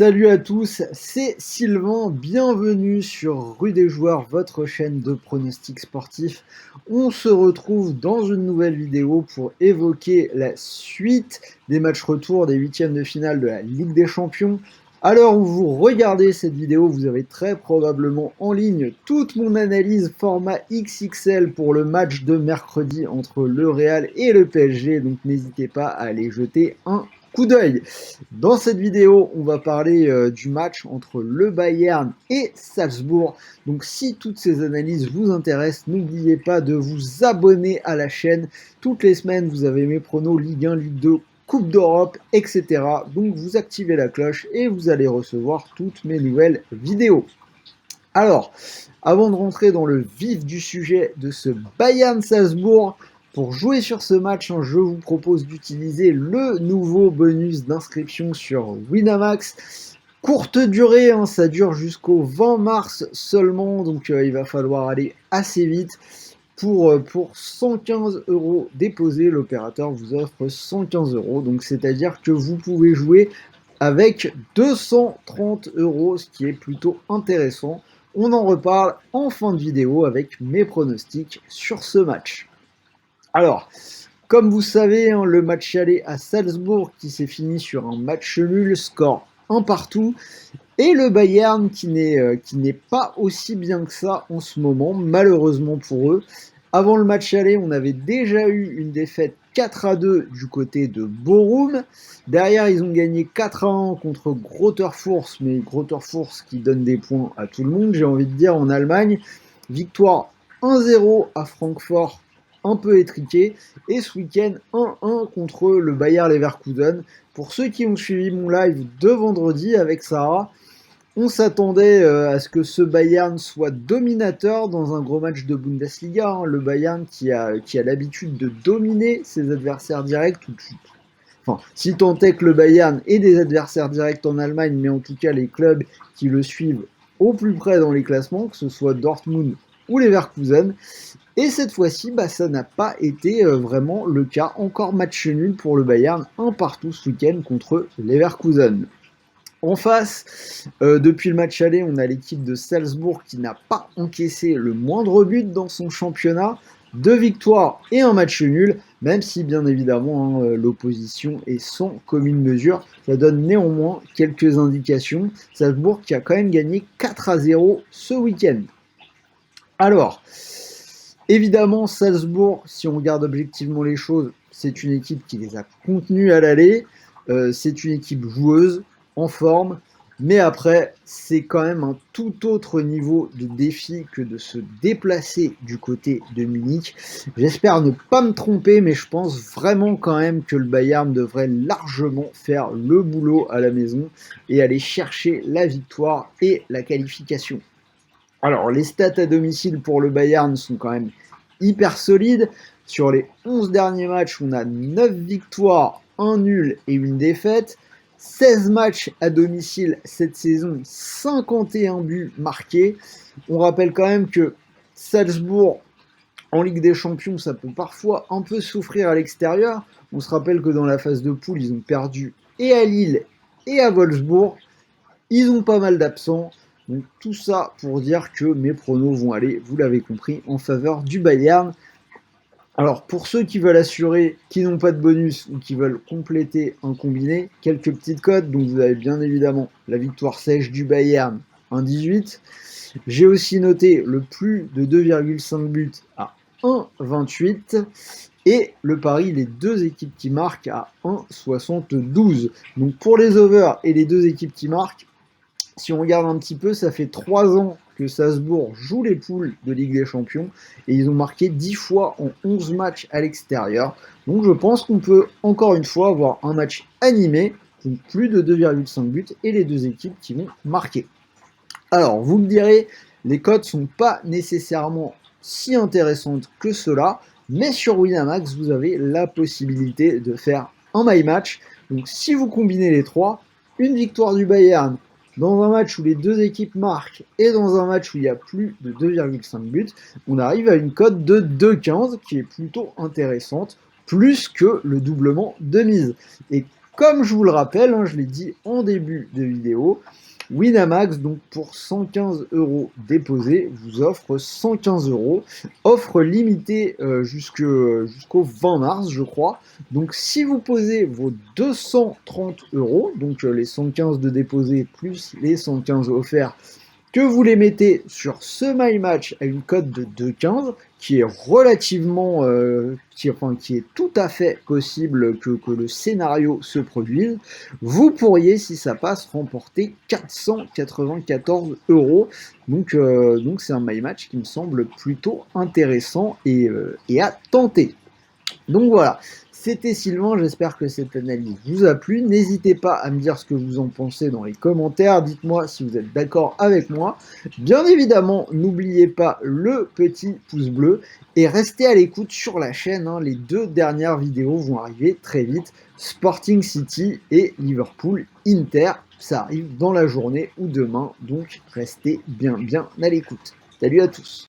Salut à tous, c'est Sylvain, bienvenue sur Rue des Joueurs, votre chaîne de pronostics sportifs. On se retrouve dans une nouvelle vidéo pour évoquer la suite des matchs retour des huitièmes de finale de la Ligue des Champions. À l'heure où vous regardez cette vidéo, vous avez très probablement en ligne toute mon analyse format XXL pour le match de mercredi entre le Real et le PSG, donc n'hésitez pas à aller jeter un coup d'œil. Dans cette vidéo, on va parler du match entre le Bayern et Salzbourg. Donc si toutes ces analyses vous intéressent, n'oubliez pas de vous abonner à la chaîne. Toutes les semaines, vous avez mes pronos Ligue 1, Ligue 2, Coupe d'Europe, etc. Donc vous activez la cloche et vous allez recevoir toutes mes nouvelles vidéos. Alors, avant de rentrer dans le vif du sujet de ce Bayern-Salzbourg, pour jouer sur ce match, je vous propose d'utiliser le nouveau bonus d'inscription sur Winamax. Courte durée, ça dure jusqu'au 20 mars seulement, donc il va falloir aller assez vite. Pour 115 € déposés, l'opérateur vous offre 115 €, donc c'est-à-dire que vous pouvez jouer avec 230 €, ce qui est plutôt intéressant. On en reparle en fin de vidéo avec mes pronostics sur ce match. Alors, comme vous savez, le match aller à Salzbourg qui s'est fini sur un match nul, score 1 partout, et le Bayern qui n'est pas aussi bien que ça en ce moment, malheureusement pour eux. Avant le match aller, on avait déjà eu une défaite 4-2 du côté de Bochum. Derrière, ils ont gagné 4-1 contre Grotterfors, mais Grotterfors qui donne des points à tout le monde, j'ai envie de dire, en Allemagne. Victoire 1-0 à Francfort, un peu étriqué. Et ce week-end, 1-1 contre le Bayer Leverkusen. Pour ceux qui ont suivi mon live de vendredi avec Sarah, on s'attendait à ce que ce Bayern soit dominateur dans un gros match de Bundesliga. Le Bayern qui a l'habitude de dominer ses adversaires directs. Enfin, si tant est que le Bayern ait des adversaires directs en Allemagne, mais en tout cas les clubs qui le suivent au plus près dans les classements, que ce soit Dortmund ou Leverkusen. Et cette fois-ci, ça n'a pas été vraiment le cas. Encore match nul pour le Bayern, un partout ce week-end contre Leverkusen. En face, depuis le match aller, on a l'équipe de Salzbourg qui n'a pas encaissé le moindre but dans son championnat. 2 victoires et un match nul, même si bien évidemment l'opposition est sans commune mesure. Ça donne néanmoins quelques indications. Salzbourg qui a quand même gagné 4-0 ce week-end. Alors, évidemment, Salzbourg, si on regarde objectivement les choses, c'est une équipe qui les a contenus à l'aller. C'est une équipe joueuse, en forme, mais après, c'est quand même un tout autre niveau de défi que de se déplacer du côté de Munich. J'espère ne pas me tromper, mais je pense vraiment quand même que le Bayern devrait largement faire le boulot à la maison et aller chercher la victoire et la qualification. Alors, les stats à domicile pour le Bayern sont quand même hyper solides. Sur les 11 derniers matchs, on a 9 victoires, 1 nul et une défaite. 16 matchs à domicile cette saison, 51 buts marqués. On rappelle quand même que Salzbourg, en Ligue des Champions, ça peut parfois un peu souffrir à l'extérieur. On se rappelle que dans la phase de poule, ils ont perdu et à Lille et à Wolfsburg. Ils ont pas mal d'absents. Donc tout ça pour dire que mes pronos vont aller, vous l'avez compris, en faveur du Bayern. Alors pour ceux qui veulent assurer, qui n'ont pas de bonus ou qui veulent compléter un combiné, quelques petites cotes. Donc vous avez bien évidemment la victoire sèche du Bayern 1,18. J'ai aussi noté le plus de 2,5 buts à 1,28 et le pari les deux équipes qui marquent à 1,72. Donc pour les overs et les deux équipes qui marquent, si on regarde un petit peu, ça fait 3 ans que Salzbourg joue les poules de Ligue des Champions et ils ont marqué 10 fois en 11 matchs à l'extérieur. Donc je pense qu'on peut encore une fois avoir un match animé, donc plus de 2,5 buts et les deux équipes qui vont marquer. Alors vous me direz, les cotes sont pas nécessairement si intéressantes que cela, mais sur Winamax, vous avez la possibilité de faire un my match. Donc si vous combinez les trois, une victoire du Bayern dans un match où les deux équipes marquent et dans un match où il y a plus de 2,5 buts, on arrive à une cote de 2,15 qui est plutôt intéressante, plus que le doublement de mise. Et Comme je vous le rappelle, hein, je l'ai dit en début de vidéo, Winamax, donc pour 115 € déposés, vous offre 115 €, offre limitée jusqu'au 20 mars, je crois. Donc si vous posez vos 230 €, donc les 115 de déposés plus les 115 offerts, que vous les mettez sur ce My Match à une cote de 2,15, qui est relativement, qui est tout à fait possible que le scénario se produise, vous pourriez, si ça passe, remporter 494 €. Donc c'est un My Match qui me semble plutôt intéressant et à tenter. Donc voilà, c'était Sylvain, j'espère que cette analyse vous a plu. N'hésitez pas à me dire ce que vous en pensez dans les commentaires, dites-moi si vous êtes d'accord avec moi. Bien évidemment, n'oubliez pas le petit pouce bleu et restez à l'écoute sur la chaîne, hein. Les 2 dernières vidéos vont arriver très vite, Sporting City et Liverpool Inter. Ça arrive dans la journée ou demain, donc restez bien à l'écoute. Salut à tous.